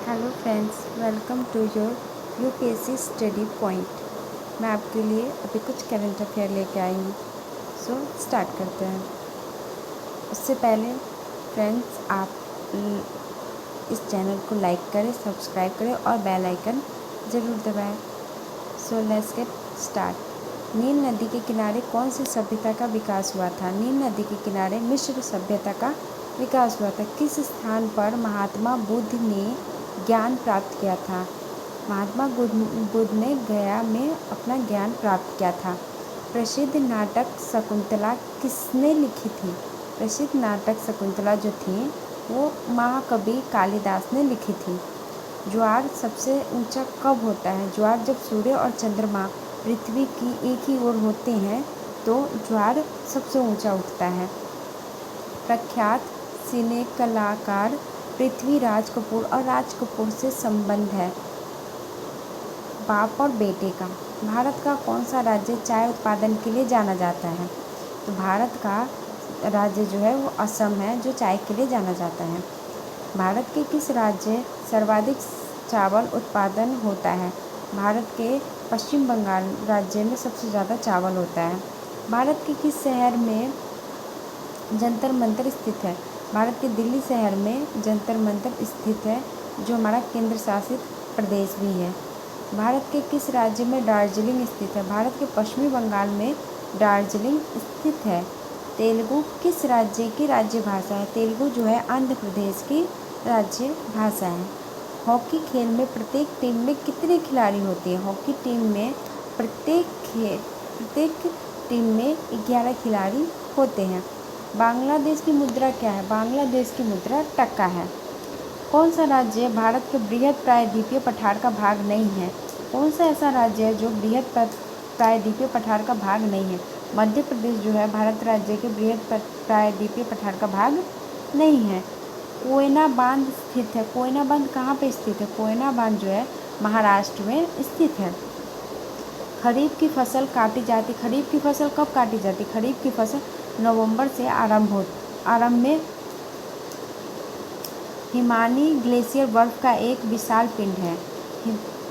Hello friends, welcome to your UPSC study point. मैं आपके लिए अभी कुछ करंट अफेयर लेके आई हूँ। सो स्टार्ट करते हैं। उससे पहले फ्रेंड्स, आप इस चैनल को लाइक करें, सब्सक्राइब करें और बेल आइकन ज़रूर दबाएं। So let's get start. नील नदी के किनारे कौन सी सभ्यता का विकास हुआ था? नील नदी के किनारे मिस्र सभ्यता का विकास हुआ था। किस स्थान पर महात्मा बुद्ध ने ज्ञान प्राप्त किया था? महात्मा बुद्ध ने गया में अपना ज्ञान प्राप्त किया था। प्रसिद्ध नाटक शकुंतला किसने लिखी थी? प्रसिद्ध नाटक शकुंतला जो थी वो महाकवि कालिदास ने लिखी थी। ज्वार सबसे ऊंचा कब होता है? ज्वार जब सूर्य और चंद्रमा पृथ्वी की एक ही ओर होते हैं तो ज्वार सबसे ऊंचा उठता है। प्रख्यात सिने कलाकार पृथ्वीराज कपूर और राज कपूर से संबंध है बाप और बेटे का। भारत का कौन सा राज्य चाय उत्पादन के लिए जाना जाता है? तो भारत का राज्य जो है वो असम है, जो चाय के लिए जाना जाता है। भारत के किस राज्य सर्वाधिक चावल उत्पादन होता है? भारत के पश्चिम बंगाल राज्य में सबसे ज़्यादा चावल होता है। भारत के किस शहर में जंतर मंतर स्थित है? भारत के दिल्ली शहर में जंतर मंतर स्थित है, जो हमारा केंद्र शासित प्रदेश भी है। भारत के किस राज्य में दार्जिलिंग स्थित है? भारत के पश्चिमी बंगाल में दार्जिलिंग स्थित है। तेलुगु किस राज्य की राज्य भाषा है? तेलुगु जो है आंध्र प्रदेश की राज्य भाषा है। हॉकी खेल में प्रत्येक टीम में कितने खिलाड़ी होते हैं? हॉकी टीम में प्रत्येक टीम में 11 खिलाड़ी होते हैं। बांग्लादेश की मुद्रा क्या है? बांग्लादेश की मुद्रा टका है। कौन सा राज्य भारत के बृहद प्रायद्वीपीय पठार का भाग नहीं है? कौन सा ऐसा राज्य है जो बृहद प्रायद्वीपीय पठार का भाग नहीं है? मध्य प्रदेश जो है भारत राज्य के बृहद प्रायद्वीपीय पठार का भाग नहीं है। कोयना बांध स्थित है। कोयना बांध कहाँ पे स्थित है? कोयना बांध जो है महाराष्ट्र में स्थित है। खरीफ की फसल काटी जाती। खरीफ की फसल कब काटी जाती? खरीफ की फसल नवंबर से आरंभ में हिमानी ग्लेशियर बर्फ का एक विशाल पिंड है।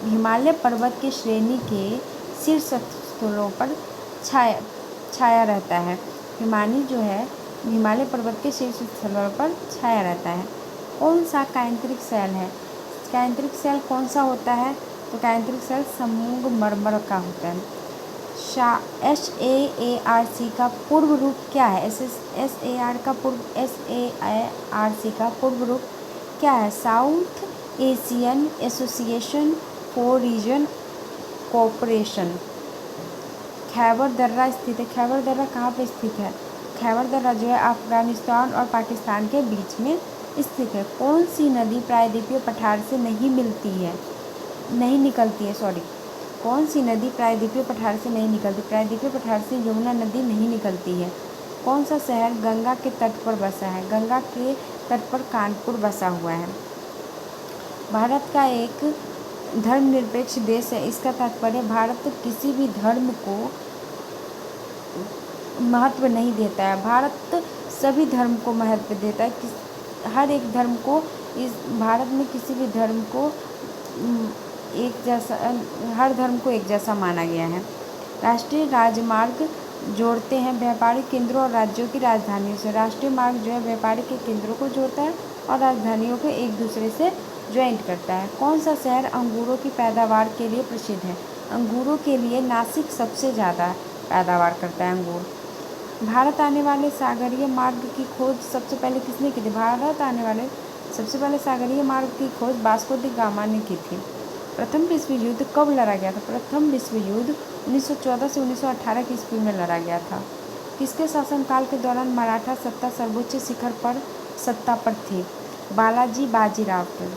हिमालय पर्वत की श्रेणी के शीर्ष स्थलों पर छाया रहता है। हिमानी जो है हिमालय पर्वत के शीर्ष स्थलों पर छाया रहता है। कौन सा कायांतरिक सेल है? कायांतरिक सेल कौन सा होता है? तो कायांतरिक सेल संगमरमर का होता है। SAARC का पूर्व रूप क्या है? SAARC का पूर्व रूप क्या है? South Asian association for region cooperation. Khyber दर्रा स्थित है। खैबर दर्रा कहाँ पे स्थित है? खैबर दर्रा जो है अफगानिस्तान और पाकिस्तान के बीच में स्थित है। कौन सी नदी प्रायद्वीपीय पठार से नहीं निकलती है? कौन सी नदी प्रायद्वीपीय पठार से नहीं निकलती? प्रायद्वीपीय पठार से यमुना नदी नहीं निकलती है। कौन सा शहर गंगा के तट पर बसा है? गंगा के तट पर कानपुर बसा हुआ है। भारत का एक धर्मनिरपेक्ष देश है। इसका तात्पर्य भारत किसी भी धर्म को महत्व नहीं देता है। भारत सभी धर्म को महत्व देता है। हर एक धर्म को इस भारत में किसी भी धर्म को हर धर्म को एक जैसा माना गया है। राष्ट्रीय राजमार्ग जोड़ते हैं व्यापारिक केंद्रों और राज्यों की राजधानियों से। राष्ट्रीय मार्ग जो है व्यापारिक के केंद्रों को जोड़ता है और राजधानियों को एक दूसरे से ज्वाइंट करता है। कौन सा शहर अंगूरों की पैदावार के लिए प्रसिद्ध है? अंगूरों के लिए नासिक सबसे ज़्यादा पैदावार करता है अंगूर। भारत आने वाले सागरीय मार्ग की खोज सबसे पहले किसने की थी? भारत आने वाले सबसे पहले सागरीय मार्ग की खोज वास्को डी गामा ने की थी। प्रथम विश्व युद्ध कब लड़ा गया था? प्रथम विश्व युद्ध 1914 से 1918 की ईस्वी में लड़ा गया था। किसके शासनकाल के दौरान मराठा सत्ता सर्वोच्च शिखर पर सत्ता पर थी? बालाजी बाजीराव के।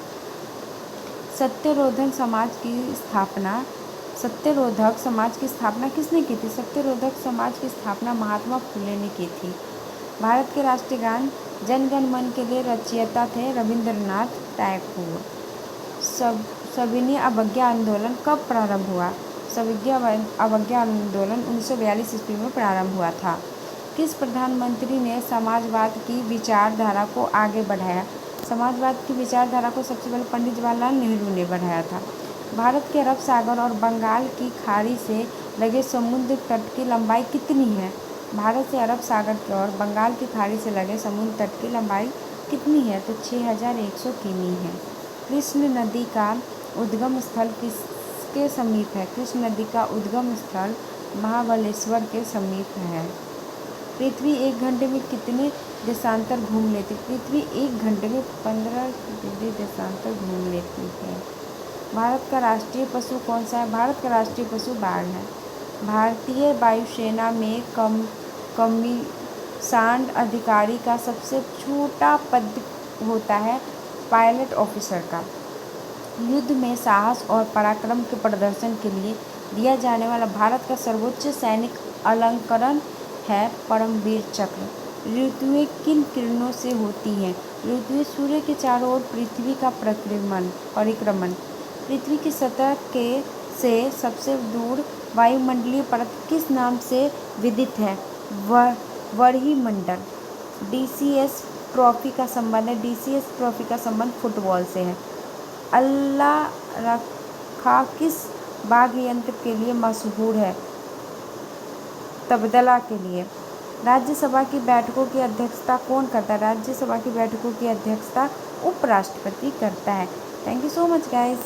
सत्यरोधक समाज की स्थापना किसने की थी? सत्यरोधक समाज की स्थापना महात्मा फुले ने की थी। भारत के राष्ट्रीय गान जन गण मन के लिए रचयिता थे रविंद्रनाथ टैगोर। सविनय अवज्ञा आंदोलन कब प्रारंभ हुआ? सविनय अवज्ञा आंदोलन 1942 ईस्वी में प्रारंभ हुआ था। किस प्रधानमंत्री ने समाजवाद की विचारधारा को आगे बढ़ाया? समाजवाद की विचारधारा को सबसे पहले पंडित जवाहरलाल नेहरू ने बढ़ाया था। भारत के अरब सागर और बंगाल की खाड़ी से लगे समुद्र तट की लंबाई कितनी है? भारत से अरब सागर की और बंगाल की खाड़ी से लगे समुद्र तट की लंबाई कितनी है? तो 6100 किमी है। कृष्ण नदी का उद्गम स्थल किसके समीप है? कृष्ण नदी का उद्गम स्थल महाबलेश्वर के समीप है। पृथ्वी 1 घंटे में कितने देशांतर घूम लेती? पृथ्वी 1 घंटे में 15 डिग्री देशांतर घूम लेती है। भारत का राष्ट्रीय पशु कौन सा है? भारत का राष्ट्रीय पशु बाघ है। भारतीय वायुसेना में कमीसांड अधिकारी का सबसे छोटा पद होता है पायलट ऑफिसर का। युद्ध में साहस और पराक्रम के प्रदर्शन के लिए दिया जाने वाला भारत का सर्वोच्च सैनिक अलंकरण है परमवीर चक्र। ऋतुएं किन किरणों से होती हैं? ऋतुएं सूर्य के चारों ओर पृथ्वी का परिक्रमण। पृथ्वी की सतह से सबसे दूर वायुमंडलीय परत किस नाम से विदित है? वरिमंडल। डीसीएस ट्रॉफी का संबंध है। डीसीएस ट्रॉफी का संबंध फुटबॉल से है। अल्लारखा किस वाद्य यंत्र के लिए मशहूर है? तबला के लिए। राज्यसभा की बैठकों की अध्यक्षता कौन करता है? राज्यसभा की बैठकों की अध्यक्षता उपराष्ट्रपति करता है। Thank you so much guys.